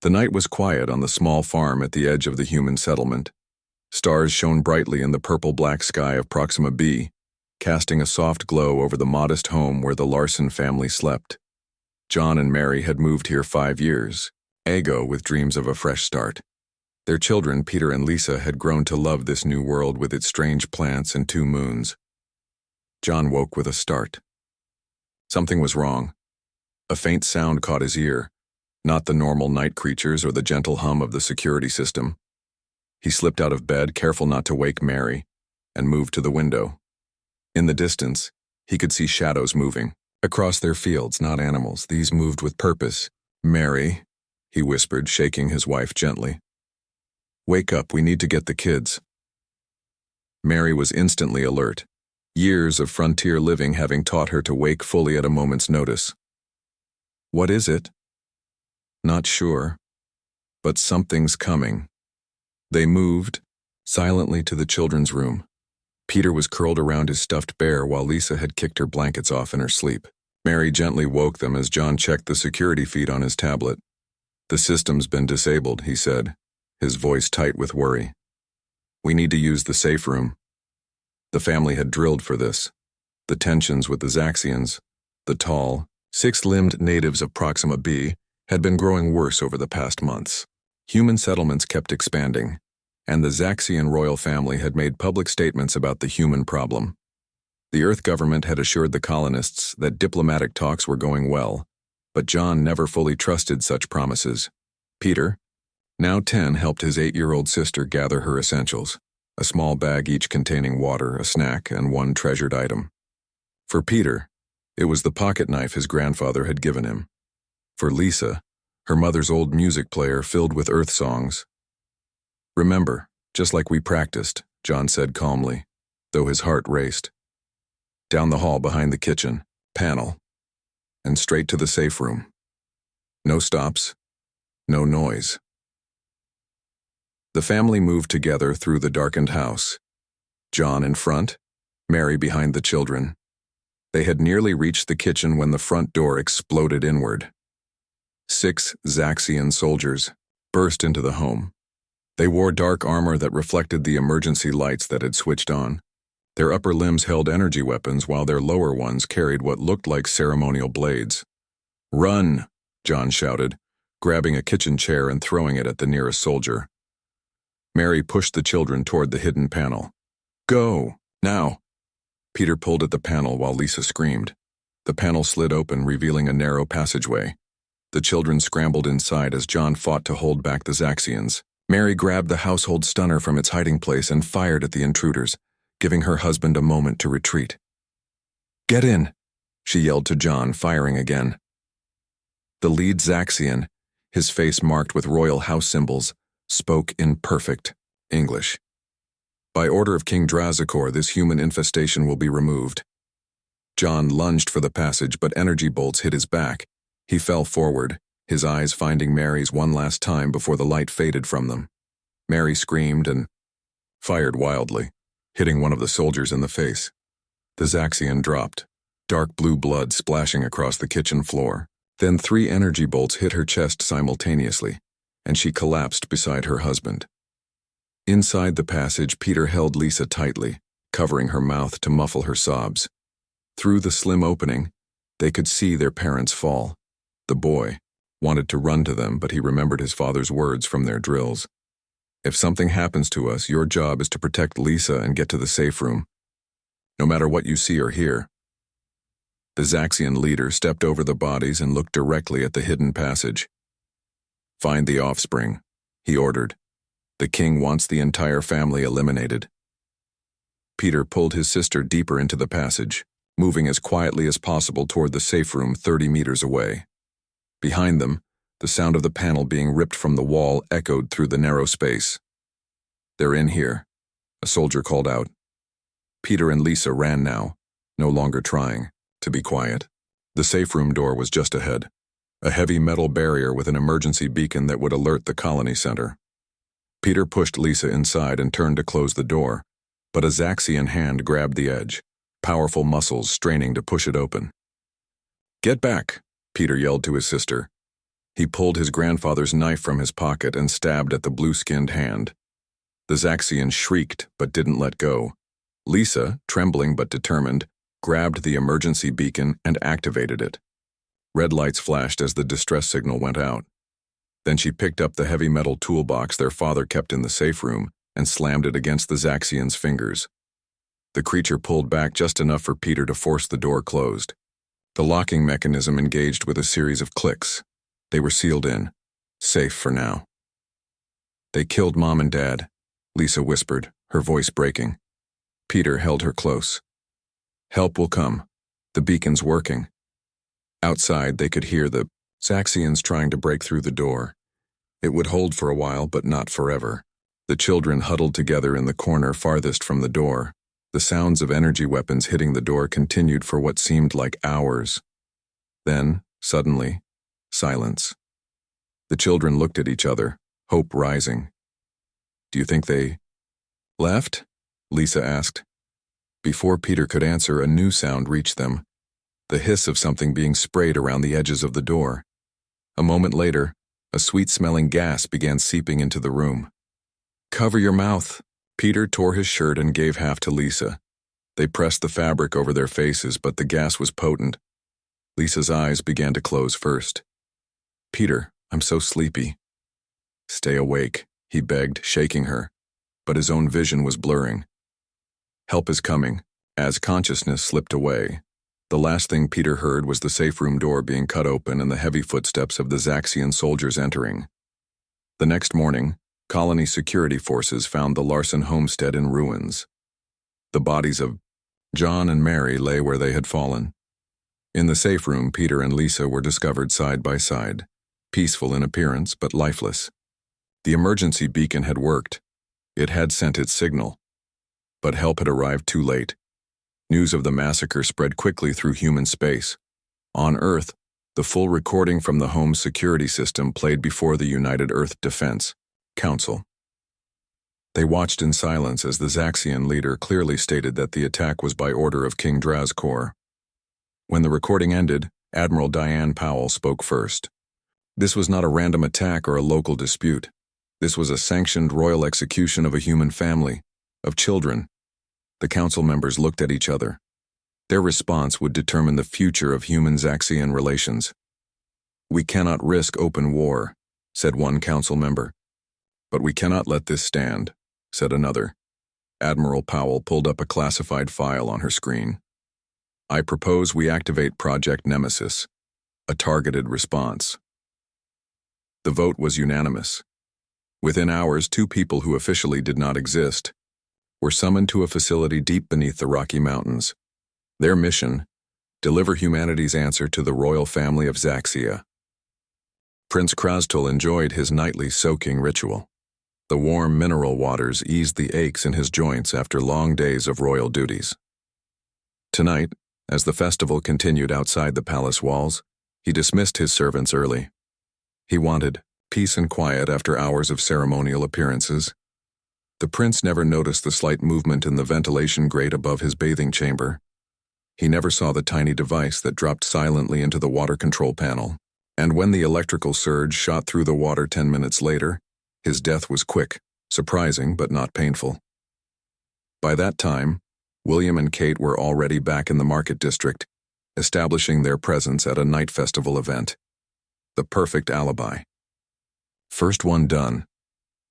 The night was quiet on the small farm at the edge of the human settlement. Stars shone brightly in the purple-black sky of Proxima B, casting a soft glow over the modest home where the Larson family slept. John and Mary had moved here 5 years, ago with dreams of a fresh start. Their children, Peter and Lisa, had grown to love this new world with its strange plants and 2 moons. John woke with a start. Something was wrong. A faint sound caught his ear, not the normal night creatures or the gentle hum of the security system. He slipped out of bed, careful not to wake Mary, and moved to the window. In the distance, he could see shadows moving. Across their fields, not animals, these moved with purpose. "Mary," he whispered, shaking his wife gently. "Wake up, we need to get the kids." Mary was instantly alert, years of frontier living having taught her to wake fully at a moment's notice. "What is it?" "Not sure, but something's coming." They moved, silently, to the children's room. Peter was curled around his stuffed bear while Lisa had kicked her blankets off in her sleep. Mary gently woke them as John checked the security feed on his tablet. "The system's been disabled," he said, his voice tight with worry. "We need to use the safe room." The family had drilled for this. The tensions with the Zaxians, the tall, 6-limbed natives of Proxima B, had been growing worse over the past months. Human settlements kept expanding, and the Zaxian royal family had made public statements about the human problem. The Earth government had assured the colonists that diplomatic talks were going well, but John never fully trusted such promises. Peter, now 10, helped his 8-year-old sister gather her essentials, a small bag each containing water, a snack, and 1 treasured item. For Peter, it was the pocket knife his grandfather had given him. For Lisa, her mother's old music player filled with Earth songs. "Remember, just like we practiced," John said calmly, though his heart raced. Down the hall behind the kitchen, panel, and straight to the safe room. No stops, no noise. The family moved together through the darkened house. John in front, Mary behind the children. They had nearly reached the kitchen when the front door exploded inward. 6 Zaxian soldiers burst into the home. They wore dark armor that reflected the emergency lights that had switched on. Their upper limbs held energy weapons while their lower ones carried what looked like ceremonial blades. "Run!" John shouted, grabbing a kitchen chair and throwing it at the nearest soldier. Mary pushed the children toward the hidden panel. "Go! Now!" Peter pulled at the panel while Lisa screamed. The panel slid open, revealing a narrow passageway. The children scrambled inside as John fought to hold back the Zaxians. Mary grabbed the household stunner from its hiding place and fired at the intruders, giving her husband a moment to retreat. "Get in!" she yelled to John, firing again. The lead Zaxian, his face marked with royal house symbols, spoke in perfect English. "By order of King Drazakor, this human infestation will be removed." John lunged for the passage, but energy bolts hit his back. He fell forward, his eyes finding Mary's one last time before the light faded from them. Mary screamed and fired wildly, hitting one of the soldiers in the face. The Zaxian dropped, dark blue blood splashing across the kitchen floor. Then 3 energy bolts hit her chest simultaneously, and she collapsed beside her husband. Inside the passage, Peter held Lisa tightly, covering her mouth to muffle her sobs. Through the slim opening, they could see their parents fall. The boy wanted to run to them, but he remembered his father's words from their drills. "If something happens to us, your job is to protect Lisa and get to the safe room, no matter what you see or hear." The Zaxian leader stepped over the bodies and looked directly at the hidden passage. "Find the offspring," he ordered. "The king wants the entire family eliminated." Peter pulled his sister deeper into the passage, moving as quietly as possible toward the safe room 30 meters away. Behind them, the sound of the panel being ripped from the wall echoed through the narrow space. "They're in here," a soldier called out. Peter and Lisa ran now, no longer trying to be quiet. The safe room door was just ahead, a heavy metal barrier with an emergency beacon that would alert the colony center. Peter pushed Lisa inside and turned to close the door, but a Zaxian hand grabbed the edge, powerful muscles straining to push it open. "Get back," Peter yelled to his sister. He pulled his grandfather's knife from his pocket and stabbed at the blue-skinned hand. The Zaxian shrieked but didn't let go. Lisa, trembling but determined, grabbed the emergency beacon and activated it. Red lights flashed as the distress signal went out. Then she picked up the heavy metal toolbox their father kept in the safe room and slammed it against the Zaxian's fingers. The creature pulled back just enough for Peter to force the door closed. The locking mechanism engaged with a series of clicks. They were sealed in, safe for now. "They killed Mom and Dad," Lisa whispered, her voice breaking. Peter held her close. "Help will come. The beacon's working." Outside, they could hear the Zaxians trying to break through the door. It would hold for a while, but not forever. The children huddled together in the corner farthest from the door. The sounds of energy weapons hitting the door continued for what seemed like hours. Then, suddenly, silence. The children looked at each other, hope rising. "Do you think they left?" Lisa asked. Before Peter could answer, a new sound reached them, the hiss of something being sprayed around the edges of the door. A moment later, a sweet-smelling gas began seeping into the room. "Cover your mouth." Peter tore his shirt and gave half to Lisa. They pressed the fabric over their faces, but the gas was potent. Lisa's eyes began to close first. "Peter, I'm so sleepy." "Stay awake," he begged, shaking her, but his own vision was blurring. Help is coming. As consciousness slipped away, the last thing Peter heard was the safe room door being cut open and the heavy footsteps of the Zaxian soldiers entering. The next morning, colony security forces found the Larson homestead in ruins. The bodies of John and Mary lay where they had fallen. In the safe room, Peter and Lisa were discovered side by side, peaceful in appearance but lifeless. The emergency beacon had worked. It had sent its signal. But help had arrived too late. News of the massacre spread quickly through human space. On Earth, the full recording from the home's security system played before the United Earth Defense Council. They watched in silence as the Zaxian leader clearly stated that the attack was by order of King Drazkor. When the recording ended, Admiral Diane Powell spoke first. This was not a random attack or a local dispute. This was a sanctioned royal execution of a human family, of children. The council members looked at each other. Their response would determine the future of human-Zaxian relations. "We cannot risk open war," said one council member. "But we cannot let this stand," said another. Admiral Powell pulled up a classified file on her screen. "I propose we activate Project Nemesis, a targeted response." The vote was unanimous. Within hours, 2 people who officially did not exist were summoned to a facility deep beneath the Rocky Mountains. Their mission: deliver humanity's answer to the royal family of Zaxia. Prince Krastul enjoyed his nightly soaking ritual. The warm mineral waters eased the aches in his joints after long days of royal duties. Tonight, as the festival continued outside the palace walls, he dismissed his servants early. He wanted peace and quiet after hours of ceremonial appearances. The prince never noticed the slight movement in the ventilation grate above his bathing chamber. He never saw the tiny device that dropped silently into the water control panel. And when the electrical surge shot through the water 10 minutes later, his death was quick, surprising but not painful. By that time, William and Kate were already back in the market district, establishing their presence at a night festival event. The perfect alibi. "First one done,"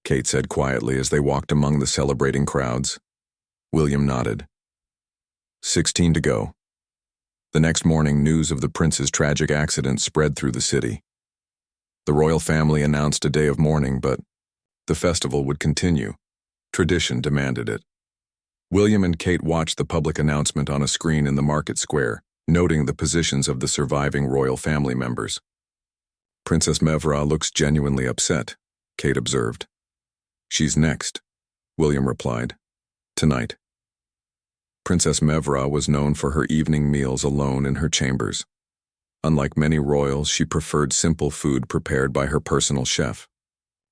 Kate said quietly as they walked among the celebrating crowds. William nodded. 16 to go. The next morning, news of the prince's tragic accident spread through the city. The royal family announced a day of mourning, but the festival would continue. Tradition demanded it. William and Kate watched the public announcement on a screen in the market square, noting the positions of the surviving royal family members. "Princess Mevra looks genuinely upset," Kate observed. "She's next," William replied. "Tonight." Princess Mevra was known for her evening meals alone in her chambers. Unlike many royals, she preferred simple food prepared by her personal chef.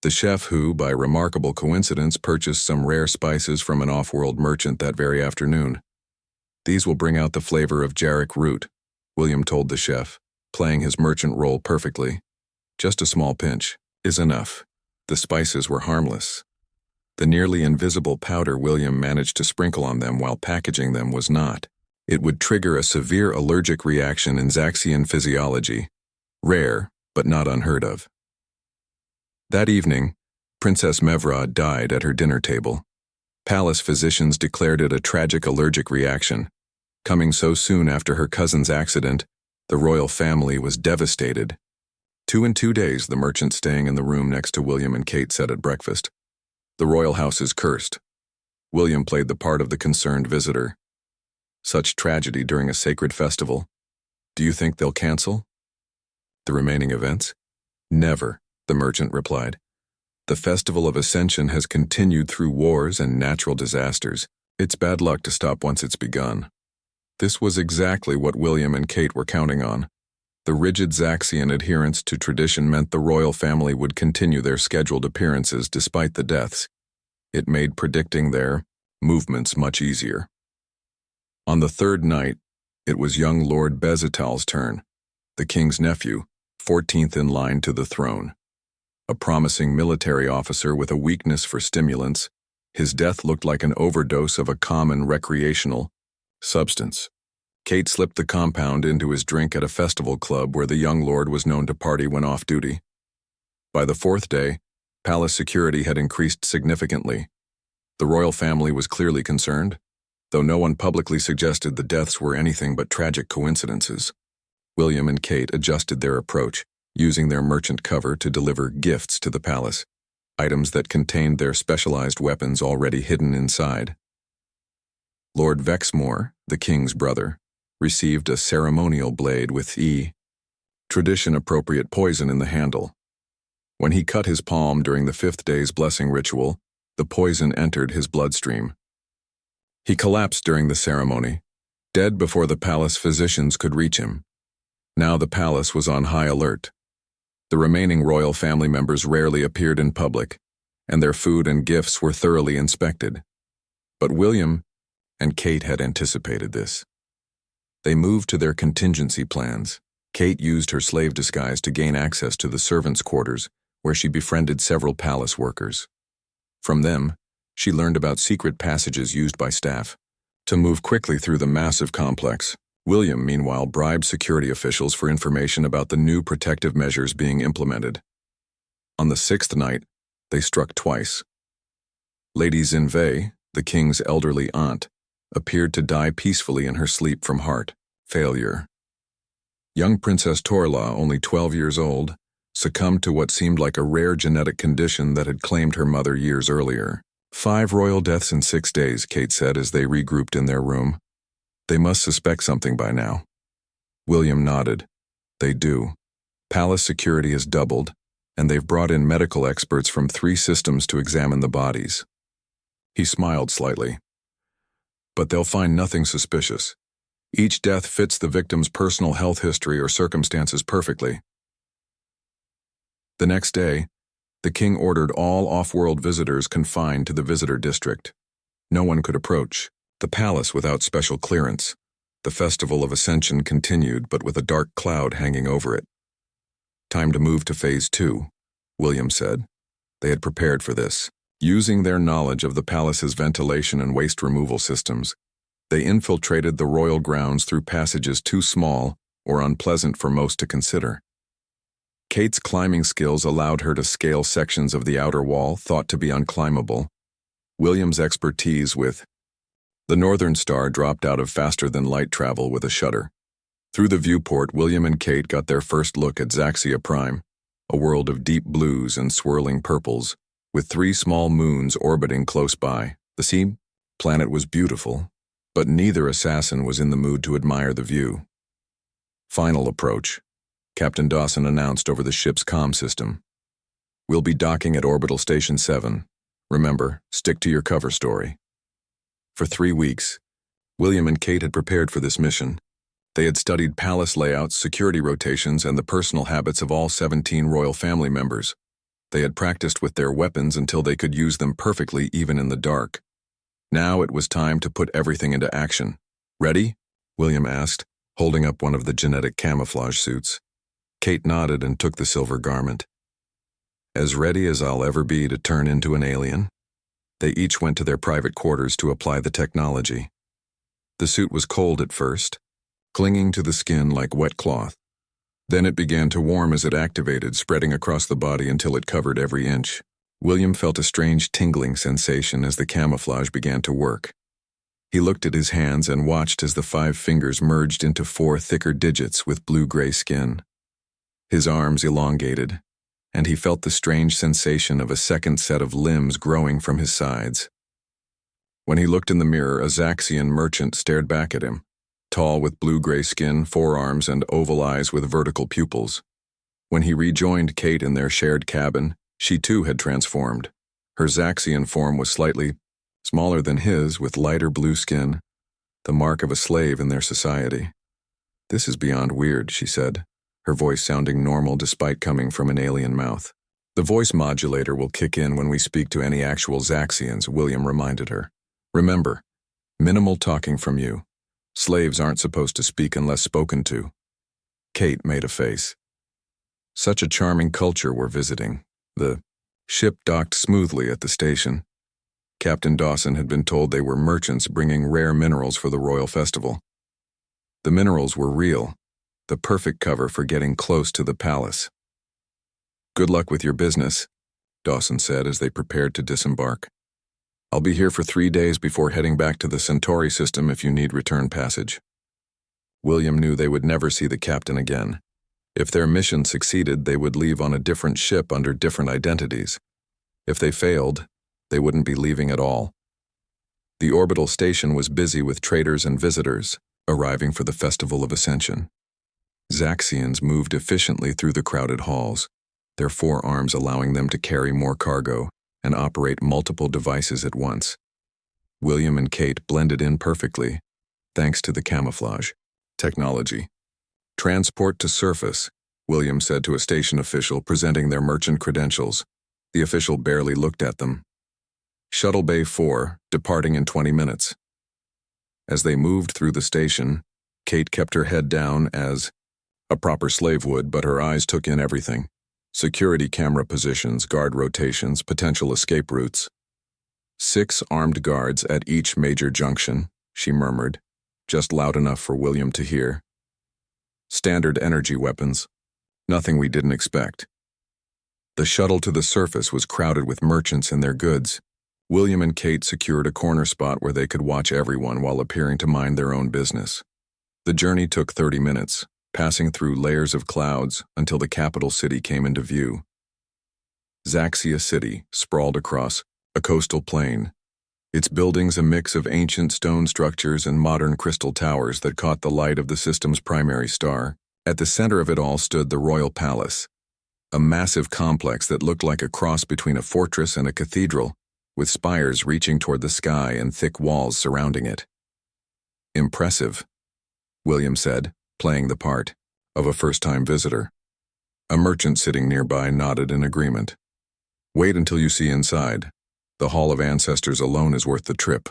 The chef who, by remarkable coincidence, purchased some rare spices from an off-world merchant that very afternoon. "These will bring out the flavor of Jarek root," William told the chef, playing his merchant role perfectly. Just a small pinch is enough. The spices were harmless. The nearly invisible powder William managed to sprinkle on them while packaging them was not. It would trigger a severe allergic reaction in Zaxian physiology. Rare, but not unheard of. That evening, Princess Mevrod died at her dinner table. Palace physicians declared it a tragic allergic reaction. Coming so soon after her cousin's accident, the royal family was devastated. 2 days, the merchant staying in the room next to William and Kate said at breakfast. The royal house is cursed. William played the part of the concerned visitor. Such tragedy during a sacred festival. Do you think they'll cancel the remaining events? Never, the merchant replied. The Festival of Ascension has continued through wars and natural disasters. It's bad luck to stop once it's begun. This was exactly what William and Kate were counting on. The rigid Zaxian adherence to tradition meant the royal family would continue their scheduled appearances despite the deaths. It made predicting their movements much easier. On the third night, it was young Lord Bezital's turn, the king's nephew, 14th in line to the throne. A promising military officer with a weakness for stimulants, his death looked like an overdose of a common recreational substance. Kate slipped the compound into his drink at a festival club where the young lord was known to party when off duty. By the fourth day, palace security had increased significantly. The royal family was clearly concerned, though no one publicly suggested the deaths were anything but tragic coincidences. William and Kate adjusted their approach, using their merchant cover to deliver gifts to the palace, items that contained their specialized weapons already hidden inside. Lord Vexmore, the king's brother, received a ceremonial blade with tradition-appropriate poison in the handle. When he cut his palm during the 5th day's blessing ritual, the poison entered his bloodstream. He collapsed during the ceremony, dead before the palace physicians could reach him. Now the palace was on high alert. The remaining royal family members rarely appeared in public, and their food and gifts were thoroughly inspected. But William and Kate had anticipated this. They moved to their contingency plans. Kate used her slave disguise to gain access to the servants' quarters, where she befriended several palace workers. From them, she learned about secret passages used by staff to move quickly through the massive complex. William, meanwhile, bribed security officials for information about the new protective measures being implemented. On the 6th night, they struck twice. Lady Zinve, the king's elderly aunt, appeared to die peacefully in her sleep from heart failure. Young Princess Torla, only 12 years old, succumbed to what seemed like a rare genetic condition that had claimed her mother years earlier. 5 royal deaths in 6 days, Kate said as they regrouped in their room. They must suspect something by now. William nodded. They do. Palace security has doubled, and they've brought in medical experts from 3 systems to examine the bodies. He smiled slightly. But they'll find nothing suspicious. Each death fits the victim's personal health history or circumstances perfectly. The next day, the king ordered all off-world visitors confined to the visitor district. No one could approach the palace without special clearance. The Festival of Ascension continued, but with a dark cloud hanging over it. Time to move to Phase 2, William said. They had prepared for this. Using their knowledge of the palace's ventilation and waste removal systems, they infiltrated the royal grounds through passages too small or unpleasant for most to consider. Kate's climbing skills allowed her to scale sections of the outer wall thought to be unclimbable. William's expertise with the Northern Star dropped out of faster-than-light travel with a shudder. Through the viewport, William and Kate got their first look at Zaxia Prime, a world of deep blues and swirling purples, with 3 small moons orbiting close by. The sea planet was beautiful, but neither assassin was in the mood to admire the view. Final approach, Captain Dawson announced over the ship's comm system. We'll be docking at Orbital Station 7. Remember, stick to your cover story. For 3 weeks, William and Kate had prepared for this mission. They had studied palace layouts, security rotations, and the personal habits of all 17 royal family members. They had practiced with their weapons until they could use them perfectly even in the dark. Now it was time to put everything into action. Ready? William asked, holding up one of the genetic camouflage suits. Kate nodded and took the silver garment. As ready as I'll ever be to turn into an alien. They each went to their private quarters to apply the technology. The suit was cold at first, clinging to the skin like wet cloth. Then it began to warm as it activated, spreading across the body until it covered every inch. William felt a strange tingling sensation as the camouflage began to work. He looked at his hands and watched as the 5 fingers merged into 4 thicker digits with blue-gray skin. His arms elongated, and he felt the strange sensation of a second set of limbs growing from his sides. When he looked in the mirror, a Zaxian merchant stared back at him, tall with blue-gray skin, forearms, and oval eyes with vertical pupils. When he rejoined Kate in their shared cabin, she too had transformed. Her Zaxian form was slightly smaller than his, with lighter blue skin, the mark of a slave in their society. "This is beyond weird," she said, her voice sounding normal despite coming from an alien mouth. "The voice modulator will kick in when we speak to any actual Zaxians," William reminded her. "Remember, minimal talking from you. Slaves aren't supposed to speak unless spoken to." Kate made a face. Such a charming culture we're visiting. The ship docked smoothly at the station. Captain Dawson had been told they were merchants bringing rare minerals for the Royal Festival. The minerals were real, the perfect cover for getting close to the palace. "Good luck with your business," Dawson said as they prepared to disembark. "I'll be here for 3 days before heading back to the Centauri system if you need return passage." William knew they would never see the captain again. If their mission succeeded, they would leave on a different ship under different identities. If they failed, they wouldn't be leaving at all. The orbital station was busy with traders and visitors, arriving for the Festival of Ascension. Zaxians moved efficiently through the crowded halls, their forearms allowing them to carry more cargo and operate multiple devices at once. William and Kate blended in perfectly, thanks to the camouflage technology. "Transport to surface," William said to a station official presenting their merchant credentials. The official barely looked at them. "Shuttle Bay 4, departing in 20 minutes. As they moved through the station, Kate kept her head down as a proper slave would, but her eyes took in everything. Security camera positions, guard rotations, potential escape routes. 6 armed guards at each major junction, she murmured, just loud enough for William to hear. Standard energy weapons. Nothing we didn't expect. The shuttle to the surface was crowded with merchants and their goods. William and Kate secured a corner spot where they could watch everyone while appearing to mind their own business. The journey took 30 minutes, passing through layers of clouds until the capital city came into view. Zaxia City sprawled across a coastal plain, its buildings a mix of ancient stone structures and modern crystal towers that caught the light of the system's primary star. At the center of it all stood the Royal Palace, a massive complex that looked like a cross between a fortress and a cathedral, with spires reaching toward the sky and thick walls surrounding it. "Impressive," William said, playing the part of a first-time visitor. A merchant sitting nearby nodded in agreement. "Wait until you see inside. The Hall of Ancestors alone is worth the trip."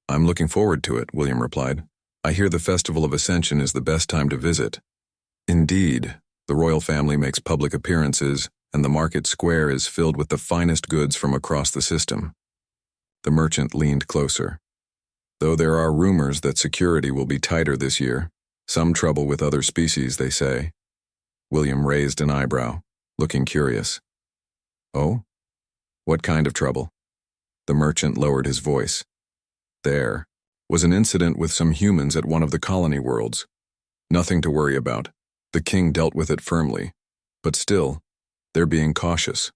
"I'm looking forward to it," William replied. "I hear the Festival of Ascension is the best time to visit." "Indeed, the royal family makes public appearances, and the market square is filled with the finest goods from across the system." The merchant leaned closer. "Though there are rumors that security will be tighter this year. Some trouble with other species, they say." William raised an eyebrow, looking curious. "Oh? What kind of trouble?" The merchant lowered his voice. "There was an incident with some humans at one of the colony worlds. Nothing to worry about. The king dealt with it firmly. But still, they're being cautious."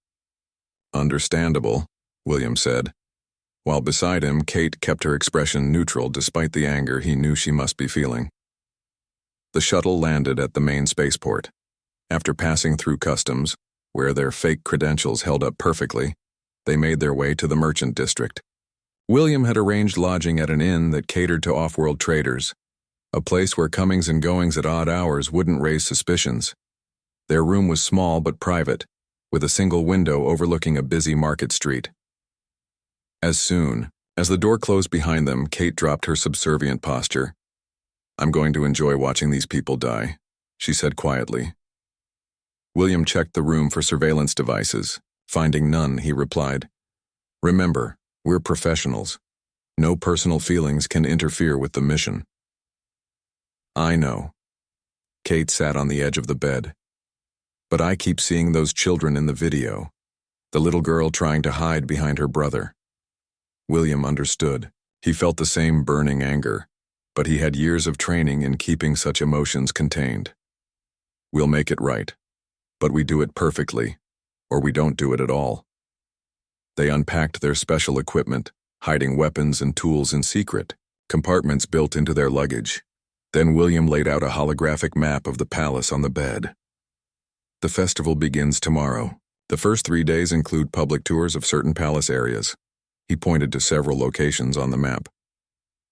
"Understandable," William said. While beside him, Kate kept her expression neutral despite the anger he knew she must be feeling. The shuttle landed at the main spaceport. After passing through customs, where their fake credentials held up perfectly, they made their way to the merchant district. William had arranged lodging at an inn that catered to off-world traders, a place where comings and goings at odd hours wouldn't raise suspicions. Their room was small but private, with a single window overlooking a busy market street. As soon as the door closed behind them, Kate dropped her subservient posture. "I'm going to enjoy watching these people die," she said quietly, William checked the room for surveillance devices. Finding none, he replied, "Remember, we're professionals. No personal feelings can interfere with the mission." "I know." Kate sat on the edge of the bed. "But I keep seeing those children in the video. The little girl trying to hide behind her brother." William understood. He felt the same burning anger, but he had years of training in keeping such emotions contained. "We'll make it right, but we do it perfectly, or we don't do it at all." They unpacked their special equipment, hiding weapons and tools in secret, compartments built into their luggage. Then William laid out a holographic map of the palace on the bed. "The festival begins tomorrow. The first 3 days include public tours of certain palace areas." He pointed to several locations on the map.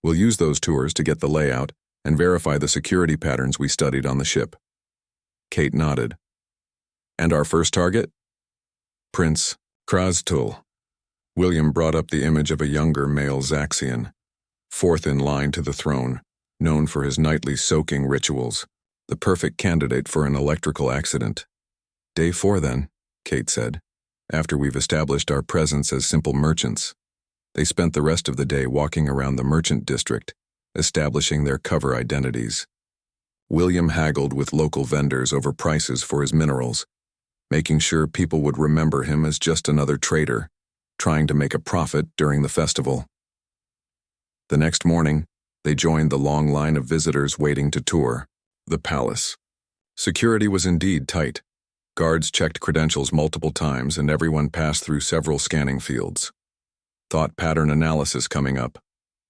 "We'll use those tours to get the layout and verify the security patterns we studied on the ship." Kate nodded. "And our first target?" "Prince Krastul." William brought up the image of a younger male Zaxian, fourth in line to the throne, known for his nightly soaking rituals, the perfect candidate for an electrical accident. "Day 4 then," Kate said, "after we've established our presence as simple merchants." They spent the rest of the day walking around the merchant district, establishing their cover identities. William haggled with local vendors over prices for his minerals, making sure people would remember him as just another trader, trying to make a profit during the festival. The next morning, they joined the long line of visitors waiting to tour the palace. Security was indeed tight. Guards checked credentials multiple times and everyone passed through several scanning fields. "Thought pattern analysis coming up,"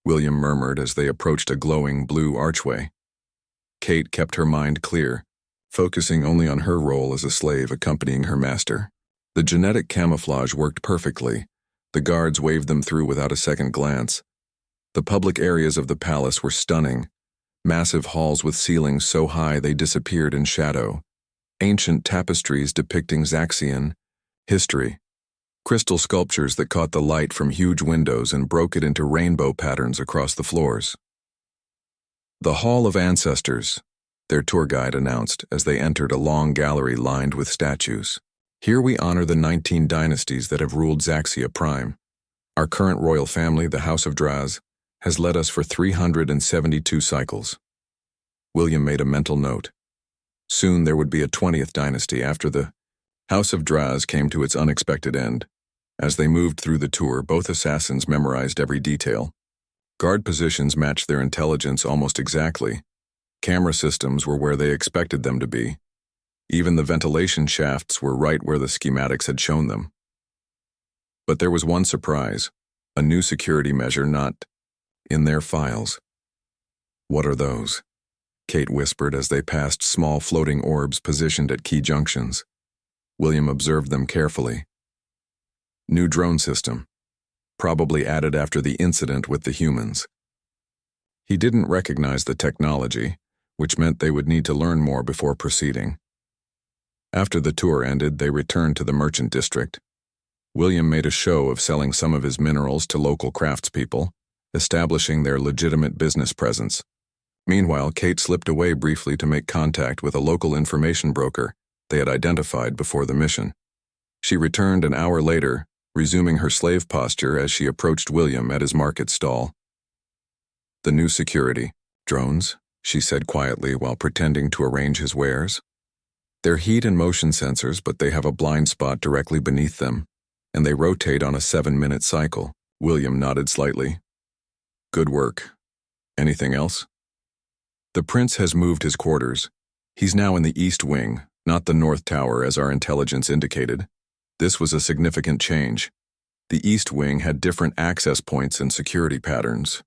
William murmured as they approached a glowing blue archway. Kate kept her mind clear, focusing only on her role as a slave accompanying her master. The genetic camouflage worked perfectly. The guards waved them through without a second glance. The public areas of the palace were stunning. Massive halls with ceilings so high they disappeared in shadow. Ancient tapestries depicting Zaxian history. Crystal sculptures that caught the light from huge windows and broke it into rainbow patterns across the floors. "The Hall of Ancestors," their tour guide announced as they entered a long gallery lined with statues. "Here we honor the 19 dynasties that have ruled Zaxia Prime. Our current royal family, the House of Draz, has led us for 372 cycles." William made a mental note. Soon there would be a 20th dynasty after the House of Draz came to its unexpected end. As they moved through the tour, both assassins memorized every detail. Guard positions matched their intelligence almost exactly. Camera systems were where they expected them to be. Even the ventilation shafts were right where the schematics had shown them. But there was one surprise, a new security measure not in their files. "What are those?" Kate whispered as they passed small floating orbs positioned at key junctions. William observed them carefully. "New drone system, probably added after the incident with the humans." He didn't recognize the technology, which meant they would need to learn more before proceeding. After the tour ended, they returned to the merchant district. William made a show of selling some of his minerals to local craftspeople, establishing their legitimate business presence. Meanwhile, Kate slipped away briefly to make contact with a local information broker they had identified before the mission. She returned an hour later, resuming her slave posture as she approached William at his market stall. "The new security drones," she said quietly while pretending to arrange his wares. "They're heat and motion sensors, but they have a blind spot directly beneath them, and they rotate on a 7-minute cycle." William nodded slightly. "Good work. Anything else?" "The prince has moved his quarters. He's now in the East Wing, not the North Tower as our intelligence indicated." This was a significant change. The East Wing had different access points and security patterns.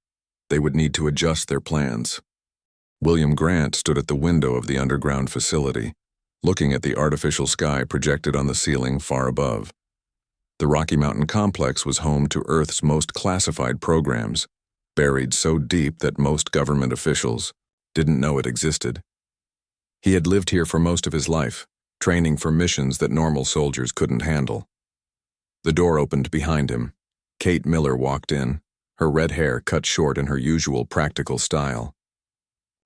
They would need to adjust their plans. William Grant stood at the window of the underground facility, looking at the artificial sky projected on the ceiling far above. The Rocky Mountain complex was home to Earth's most classified programs, buried so deep that most government officials didn't know it existed. He had lived here for most of his life, training for missions that normal soldiers couldn't handle. The door opened behind him. Kate Miller walked in, her red hair cut short in her usual practical style.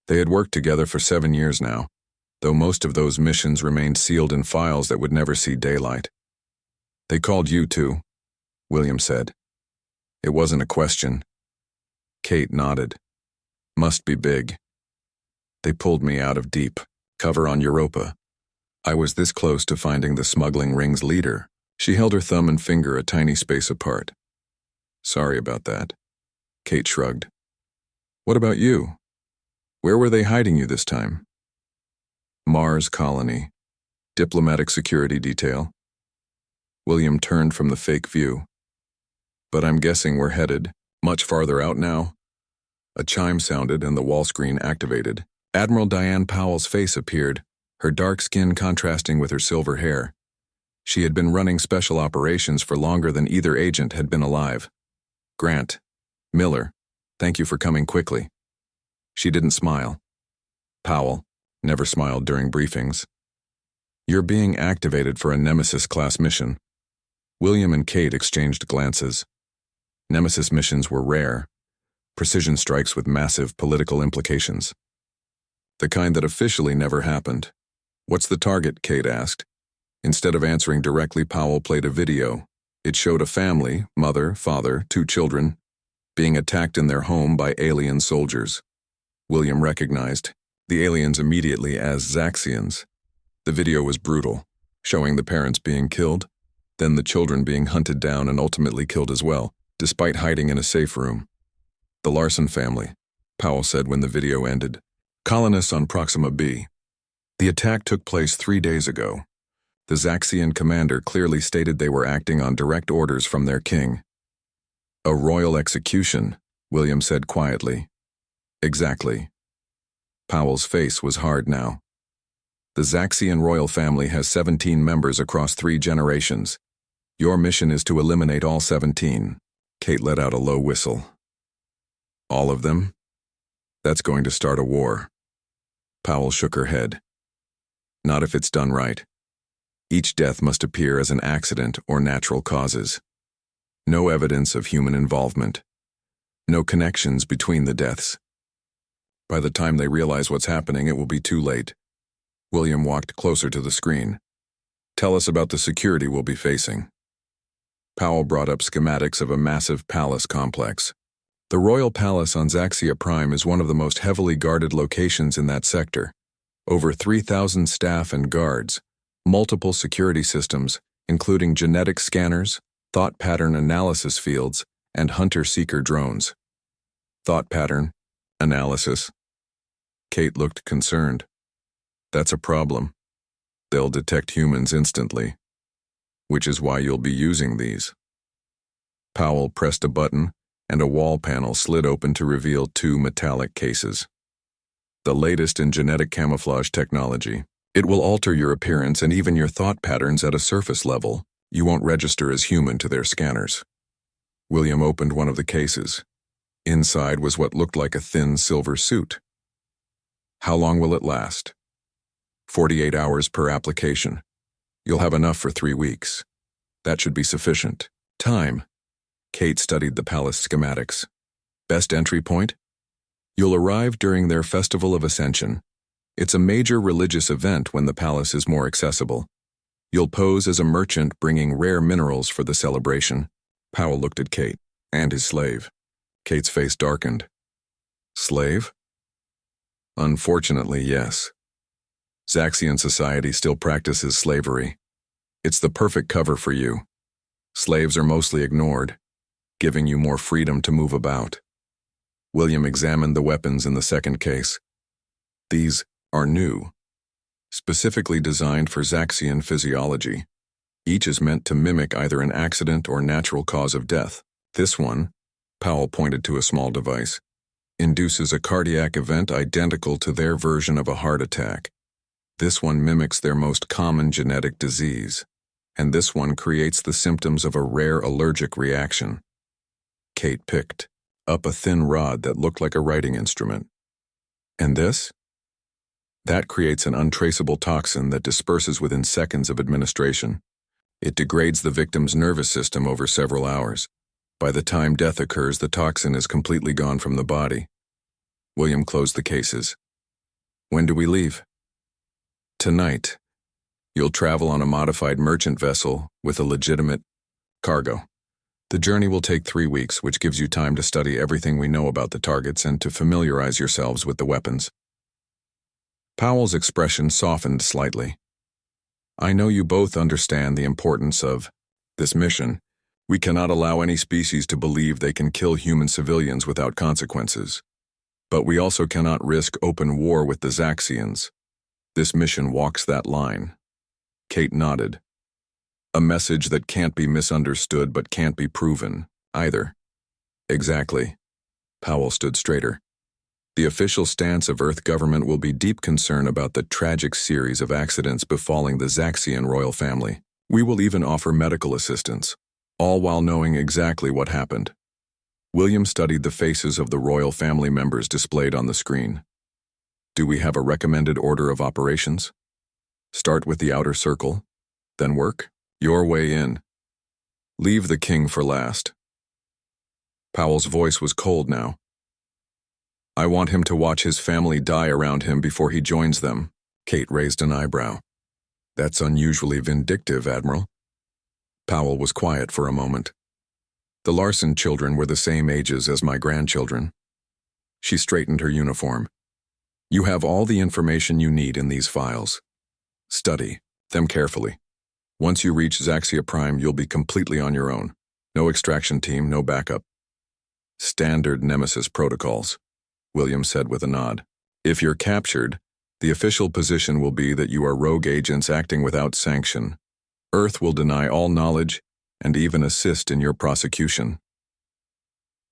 They had worked together for 7 years now, though most of those missions remained sealed in files that would never see daylight. They called you too, William said. It wasn't a question. Kate nodded. Must be big. They pulled me out of deep cover on Europa. I was this close to finding the smuggling ring's leader. She held her thumb and finger a tiny space apart. Sorry about that. Kate shrugged. What about you? Where were they hiding you this time? Mars colony. Diplomatic security detail. William turned from the fake view. But I'm guessing we're headed much farther out now. A chime sounded and the wall screen activated. Admiral Diane Powell's face appeared, her dark skin contrasting with her silver hair. She had been running special operations for longer than either agent had been alive. Grant, Miller, thank you for coming quickly. She didn't smile. Powell never smiled during briefings. You're being activated for a Nemesis-class mission. William and Kate exchanged glances. Nemesis missions were rare, precision strikes with massive political implications. The kind that officially never happened. What's the target? Kate asked. Instead of answering directly, Powell played a video. It showed a family, mother, father, 2 children, being attacked in their home by alien soldiers. William recognized the aliens immediately as Zaxians. The video was brutal, showing the parents being killed, then the children being hunted down and ultimately killed as well, despite hiding in a safe room. The Larson family, Powell said when the video ended. Colonists on Proxima B. The attack took place 3 days ago. The Zaxian commander clearly stated they were acting on direct orders from their king. A royal execution, William said quietly. Exactly. Powell's face was hard now. The Zaxian royal family has 17 members across 3 generations. Your mission is to eliminate all 17. Kate let out a low whistle. All of them? That's going to start a war. Powell shook her head. Not if it's done right. Each death must appear as an accident or natural causes. No evidence of human involvement. No connections between the deaths. By the time they realize what's happening, it will be too late. William walked closer to the screen. Tell us about the security we'll be facing. Powell brought up schematics of a massive palace complex. The Royal Palace on Zaxia Prime is one of the most heavily guarded locations in that sector. Over 3,000 staff and guards, multiple security systems, including genetic scanners, thought pattern analysis fields, and hunter-seeker drones. Thought pattern analysis. Kate looked concerned. That's a problem. They'll detect humans instantly, which is why you'll be using these. Powell pressed a button, and a wall panel slid open to reveal 2 metallic cases. The latest in genetic camouflage technology. It will alter your appearance and even your thought patterns at a surface level. You won't register as human to their scanners. William opened one of the cases. Inside was what looked like a thin silver suit. How long will it last? 48 hours per application. You'll have enough for 3 weeks. That should be sufficient. Time. Kate studied the palace schematics. Best entry point? You'll arrive during their Festival of Ascension. It's a major religious event when the palace is more accessible. You'll pose as a merchant bringing rare minerals for the celebration. Powell looked at Kate and his slave. Kate's face darkened. Slave? Unfortunately, yes. Zaxian society still practices slavery. It's the perfect cover for you. Slaves are mostly ignored, giving you more freedom to move about. William examined the weapons in the second case. These are new, specifically designed for Zaxian physiology. Each is meant to mimic either an accident or natural cause of death. This one, Powell pointed to a small device, induces a cardiac event identical to their version of a heart attack. This one mimics their most common genetic disease, and this one creates the symptoms of a rare allergic reaction. Kate picked up a thin rod that looked like a writing instrument. And this? That creates an untraceable toxin that disperses within seconds of administration. It degrades the victim's nervous system over several hours. By the time death occurs, the toxin is completely gone from the body. William closed the cases. When do we leave? Tonight, you'll travel on a modified merchant vessel with a legitimate cargo. The journey will take 3 weeks, which gives you time to study everything we know about the targets and to familiarize yourselves with the weapons. Powell's expression softened slightly. I know you both understand the importance of this mission. We cannot allow any species to believe they can kill human civilians without consequences. But we also cannot risk open war with the Zaxians. This mission walks that line. Kate nodded. A message that can't be misunderstood but can't be proven, either. Exactly. Powell stood straighter. The official stance of Earth government will be deep concern about the tragic series of accidents befalling the Zaxian royal family. We will even offer medical assistance, all while knowing exactly what happened. William studied the faces of the royal family members displayed on the screen. Do we have a recommended order of operations? Start with the outer circle, then work your way in. Leave the king for last. Powell's voice was cold now. I want him to watch his family die around him before he joins them. Kate raised an eyebrow. That's unusually vindictive, Admiral. Powell was quiet for a moment. The Larson children were the same ages as my grandchildren. She straightened her uniform. You have all the information you need in these files. Study them carefully. Once you reach Zaxia Prime, you'll be completely on your own. No extraction team, no backup. Standard Nemesis protocols, William said with a nod. If you're captured, the official position will be that you are rogue agents acting without sanction. Earth will deny all knowledge and even assist in your prosecution.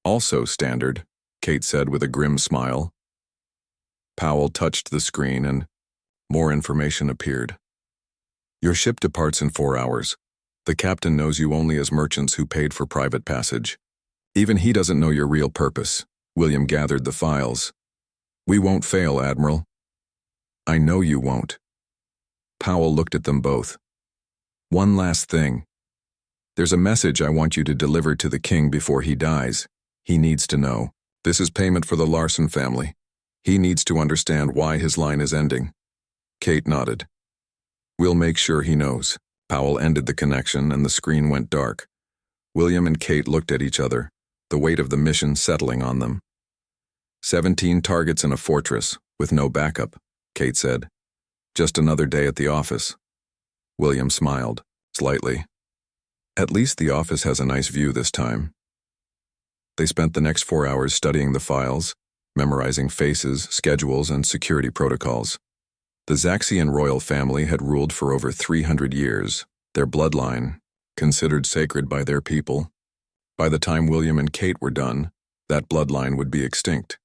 Also standard, Kate said with a grim smile. Powell touched the screen and more information appeared. Your ship departs in 4 hours. The captain knows you only as merchants who paid for private passage. Even he doesn't know your real purpose. William gathered the files. We won't fail, Admiral. I know you won't. Powell looked at them both. One last thing. There's a message I want you to deliver to the king before he dies. He needs to know. This is payment for the Larson family. He needs to understand why his line is ending. Kate nodded. We'll make sure he knows. Powell ended the connection and the screen went dark. William and Kate looked at each other, the weight of the mission settling on them. 17 targets in a fortress, with no backup, Kate said. Just another day at the office. William smiled, slightly. At least the office has a nice view this time. They spent the next 4 hours studying the files, memorizing faces, schedules, and security protocols. The Zaxian royal family had ruled for over 300 years, their bloodline, considered sacred by their people. By the time William and Kate were done, that bloodline would be extinct.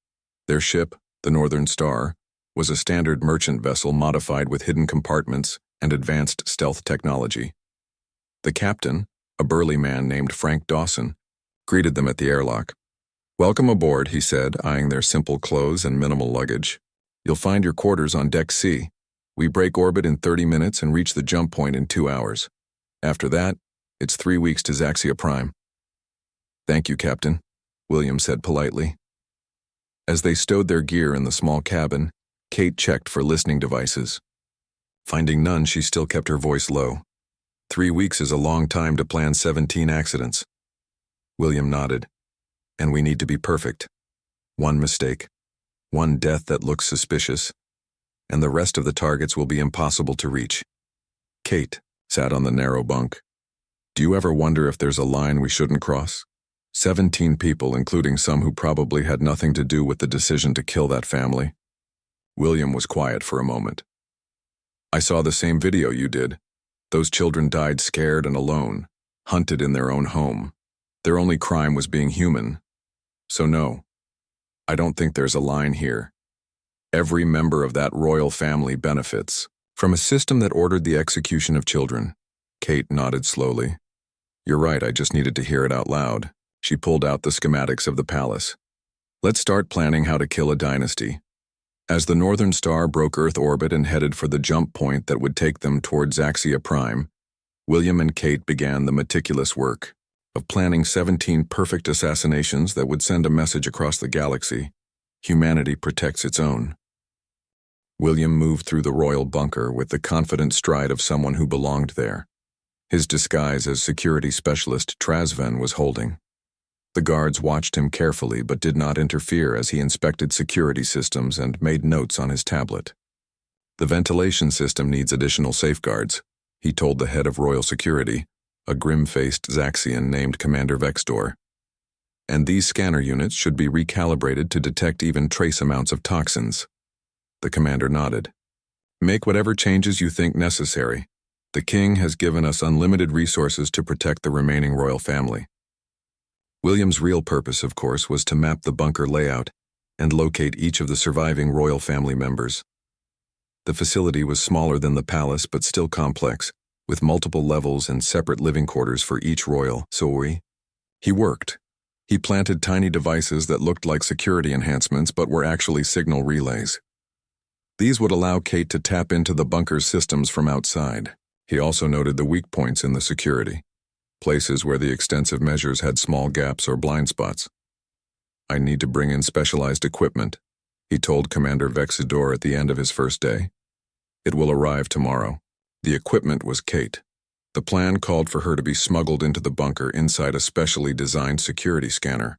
Their ship, the Northern Star, was a standard merchant vessel modified with hidden compartments and advanced stealth technology. The captain, a burly man named Frank Dawson, greeted them at the airlock. Welcome aboard, he said, eyeing their simple clothes and minimal luggage. You'll find your quarters on Deck C. We break orbit in 30 minutes and reach the jump point in 2 hours. After that, it's 3 weeks to Zaxia Prime. Thank you, Captain, William said politely. As they stowed their gear in the small cabin, Kate checked for listening devices. Finding none, she still kept her voice low. 3 weeks is a long time to plan 17 accidents. William nodded. And we need to be perfect. One mistake, one death that looks suspicious, and the rest of the targets will be impossible to reach. Kate sat on the narrow bunk. Do you ever wonder if there's a line we shouldn't cross? 17 people, including some who probably had nothing to do with the decision to kill that family. William was quiet for a moment. I saw the same video you did. Those children died scared and alone, hunted in their own home. Their only crime was being human. So no, I don't think there's a line here. Every member of that royal family benefits from a system that ordered the execution of children. Kate nodded slowly. You're right, I just needed to hear it out loud. She pulled out the schematics of the palace. Let's start planning how to kill a dynasty. As the Northern Star broke Earth orbit and headed for the jump point that would take them toward Zaxia Prime, William and Kate began the meticulous work of planning 17 perfect assassinations that would send a message across the galaxy. Humanity protects its own. William moved through the royal bunker with the confident stride of someone who belonged there. His disguise as security specialist Trazven was holding. The guards watched him carefully but did not interfere as he inspected security systems and made notes on his tablet. The ventilation system needs additional safeguards, he told the head of royal security, a grim-faced Zaxian named Commander Vexdor. And these scanner units should be recalibrated to detect even trace amounts of toxins. The commander nodded. Make whatever changes you think necessary. The king has given us unlimited resources to protect the remaining royal family. William's real purpose, of course, was to map the bunker layout and locate each of the surviving royal family members. The facility was smaller than the palace but still complex, with multiple levels and separate living quarters for each royal Storie. He worked. He planted tiny devices that looked like security enhancements but were actually signal relays. These would allow Kate to tap into the bunker's systems from outside. He also noted the weak points in the security, places where the extensive measures had small gaps or blind spots. I need to bring in specialized equipment, he told Commander Vexidor at the end of his first day. It will arrive tomorrow. The equipment was Kate. The plan called for her to be smuggled into the bunker inside a specially designed security scanner,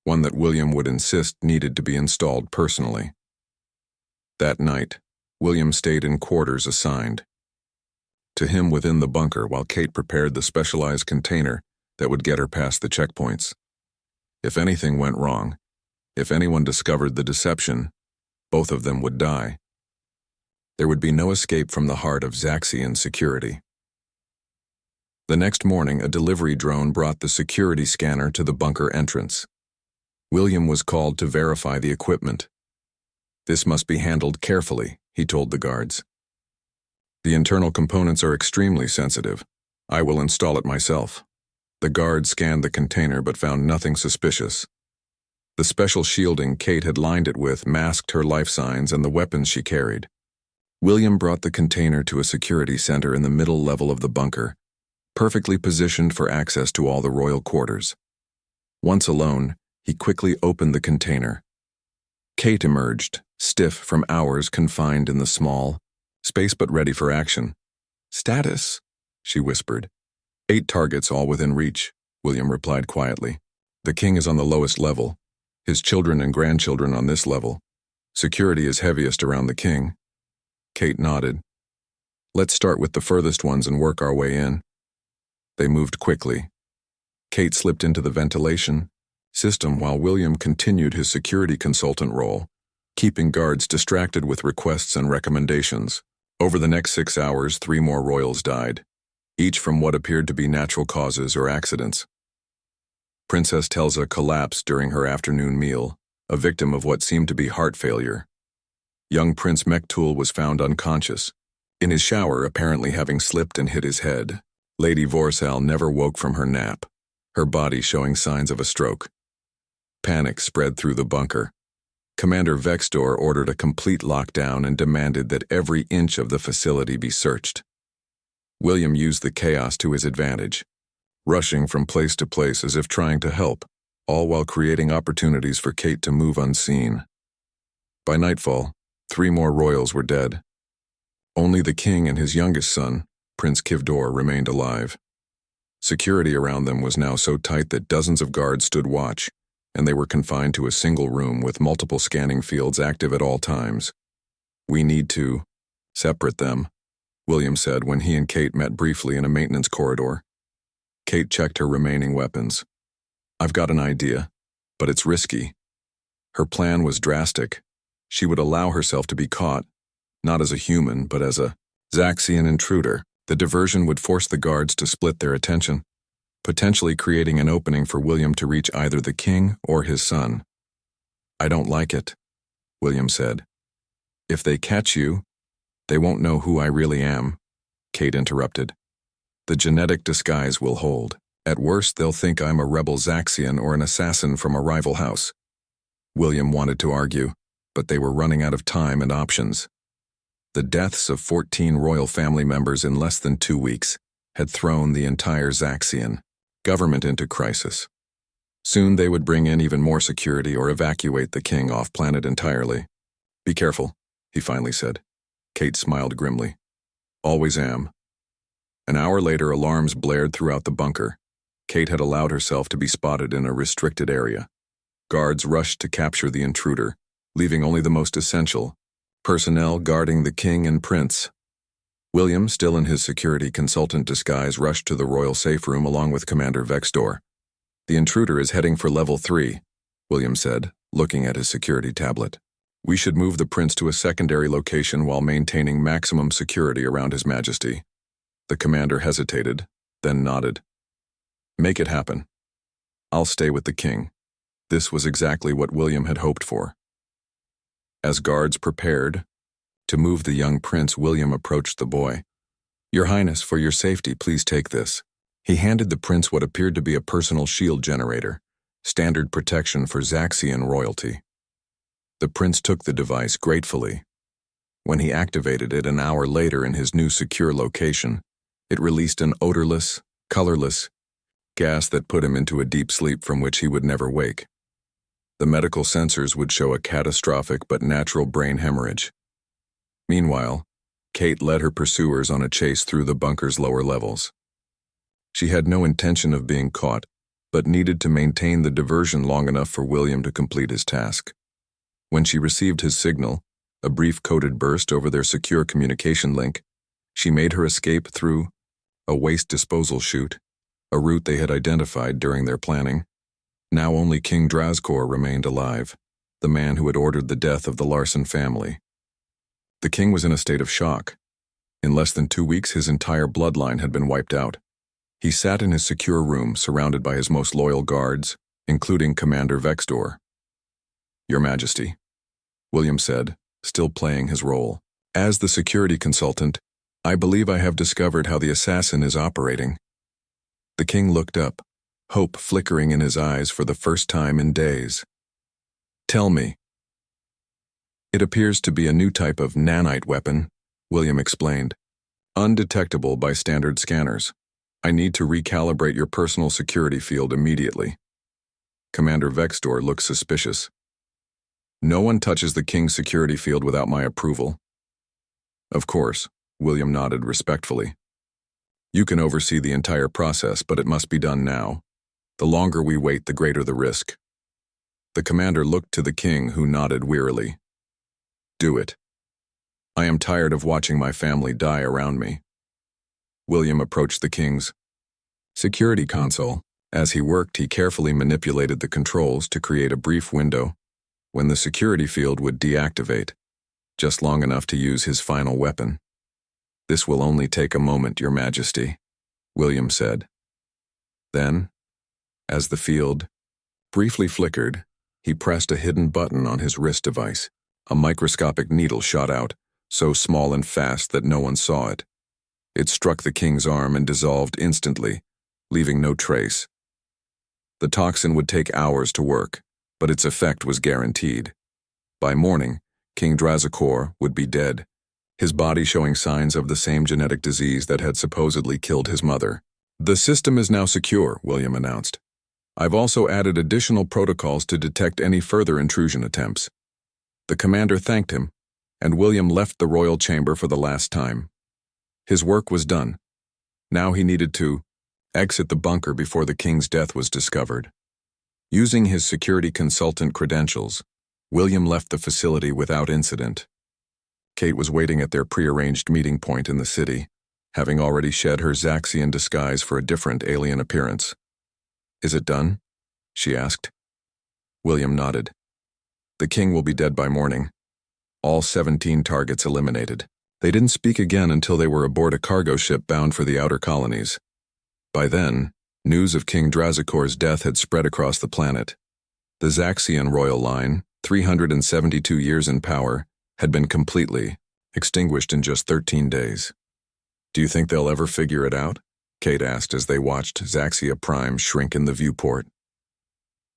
one that William would insist needed to be installed personally. That night, William stayed in quarters assigned to him within the bunker while Kate prepared the specialized container that would get her past the checkpoints. If anything went wrong, if anyone discovered the deception, both of them would die. There would be no escape from the heart of Zaxian security. The next morning, a delivery drone brought the security scanner to the bunker entrance. William was called to verify the equipment. This must be handled carefully, he told the guards. The internal components are extremely sensitive. I will install it myself. The guard scanned the container but found nothing suspicious. The special shielding Kate had lined it with masked her life signs and the weapons she carried. William brought the container to a security center in the middle level of the bunker, perfectly positioned for access to all the royal quarters. Once alone, he quickly opened the container. Kate emerged, stiff from hours confined in the small space but ready for action. Status, she whispered. 8 targets all within reach, William replied quietly. The king is on the lowest level. His children and grandchildren on this level. Security is heaviest around the king. Kate nodded. Let's start with the furthest ones and work our way in. They moved quickly. Kate slipped into the ventilation system while William continued his security consultant role, keeping guards distracted with requests and recommendations. Over the next 6 hours, 3 more royals died, each from what appeared to be natural causes or accidents. Princess Telza collapsed during her afternoon meal, a victim of what seemed to be heart failure. Young Prince Mektul was found unconscious, in his shower apparently having slipped and hit his head. Lady Vorsal never woke from her nap, her body showing signs of a stroke. Panic spread through the bunker. Commander Vexdor ordered a complete lockdown and demanded that every inch of the facility be searched. William used the chaos to his advantage, rushing from place to place as if trying to help, all while creating opportunities for Kate to move unseen. By nightfall, 3 more royals were dead. Only the king and his youngest son, Prince Kivdor, remained alive. Security around them was now so tight that dozens of guards stood watch, and they were confined to a single room with multiple scanning fields active at all times. We need to separate them, William said when he and Kate met briefly in a maintenance corridor. Kate checked her remaining weapons. I've got an idea, but it's risky. Her plan was drastic. She would allow herself to be caught, not as a human, but as a Zaxian intruder. The diversion would force the guards to split their attention, potentially creating an opening for William to reach either the king or his son. I don't like it, William said. If they catch you, they won't know who I really am, Kate interrupted. The genetic disguise will hold. At worst, they'll think I'm a rebel Zaxian or an assassin from a rival house. William wanted to argue, but they were running out of time and options. The deaths of 14 royal family members in less than 2 weeks had thrown the entire Zaxian government into crisis. Soon they would bring in even more security or evacuate the king off-planet entirely. Be careful, he finally said. Kate smiled grimly. Always am. An hour later, alarms blared throughout the bunker. Kate had allowed herself to be spotted in a restricted area. Guards rushed to capture the intruder, leaving only the most essential personnel guarding the king and prince. William, still in his security consultant disguise, rushed to the royal safe room along with Commander Vextor. The intruder is heading for level 3, William said, looking at his security tablet. We should move the prince to a secondary location while maintaining maximum security around His Majesty. The commander hesitated, then nodded. Make it happen. I'll stay with the king. This was exactly what William had hoped for. As guards prepared to move the young prince, William approached the boy. Your Highness, for your safety, please take this. He handed the prince what appeared to be a personal shield generator, standard protection for Zaxian royalty. The prince took the device gratefully. When he activated it an hour later in his new secure location, it released an odorless, colorless gas that put him into a deep sleep from which he would never wake. The medical sensors would show a catastrophic but natural brain hemorrhage. Meanwhile, Kate led her pursuers on a chase through the bunker's lower levels. She had no intention of being caught, but needed to maintain the diversion long enough for William to complete his task. When she received his signal, a brief coded burst over their secure communication link, she made her escape through a waste disposal chute, a route they had identified during their planning. Now only King Drazkor remained alive, the man who had ordered the death of the Larson family. The king was in a state of shock. In less than 2 weeks, his entire bloodline had been wiped out. He sat in his secure room, surrounded by his most loyal guards, including Commander Vextor. Your Majesty, William said, still playing his role. As the security consultant, I believe I have discovered how the assassin is operating. The king looked up, hope flickering in his eyes for the first time in days. Tell me. It appears to be a new type of nanite weapon, William explained. Undetectable by standard scanners. I need to recalibrate your personal security field immediately. Commander Vextor looked suspicious. No one touches the king's security field without my approval. Of course, William nodded respectfully. You can oversee the entire process, but it must be done now. The longer we wait, the greater the risk. The commander looked to the king, who nodded wearily. Do it. I am tired of watching my family die around me. William approached the king's security console. As he worked, he carefully manipulated the controls to create a brief window when the security field would deactivate, just long enough to use his final weapon. This will only take a moment, Your Majesty, William said. Then, as the field briefly flickered, he pressed a hidden button on his wrist device. A microscopic needle shot out, so small and fast that no one saw it. It struck the king's arm and dissolved instantly, leaving no trace. The toxin would take hours to work, but its effect was guaranteed. By morning, King Drazkor would be dead, his body showing signs of the same genetic disease that had supposedly killed his mother. The system is now secure, William announced. I've also added additional protocols to detect any further intrusion attempts. The commander thanked him, and William left the royal chamber for the last time. His work was done. Now he needed to exit the bunker before the king's death was discovered. Using his security consultant credentials, William left the facility without incident. Kate was waiting at their prearranged meeting point in the city, having already shed her Zaxian disguise for a different alien appearance. Is it done? She asked. William nodded. The king will be dead by morning. All 17 targets eliminated. They didn't speak again until they were aboard a cargo ship bound for the outer colonies. By then, news of King Drazkor's death had spread across the planet. The Zaxian royal line, 372 years in power, had been completely extinguished in just 13 days. Do you think they'll ever figure it out? Kate asked as they watched Zaxia Prime shrink in the viewport.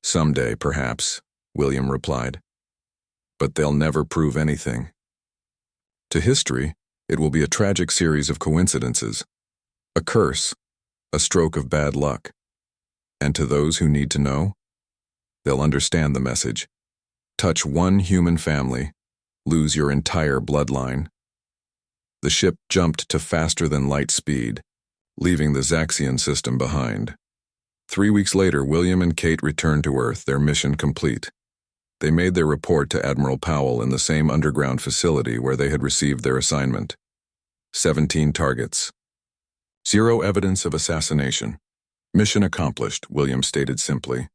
Someday, perhaps, William replied. But they'll never prove anything. To history, it will be a tragic series of coincidences, a curse, a stroke of bad luck. And to those who need to know, they'll understand the message. Touch one human family, lose your entire bloodline. The ship jumped to faster-than-light speed, leaving the Zaxian system behind. 3 weeks later, William and Kate returned to Earth, their mission complete. They made their report to Admiral Powell in the same underground facility where they had received their assignment. 17 targets. 0 evidence of assassination. Mission accomplished, William stated simply.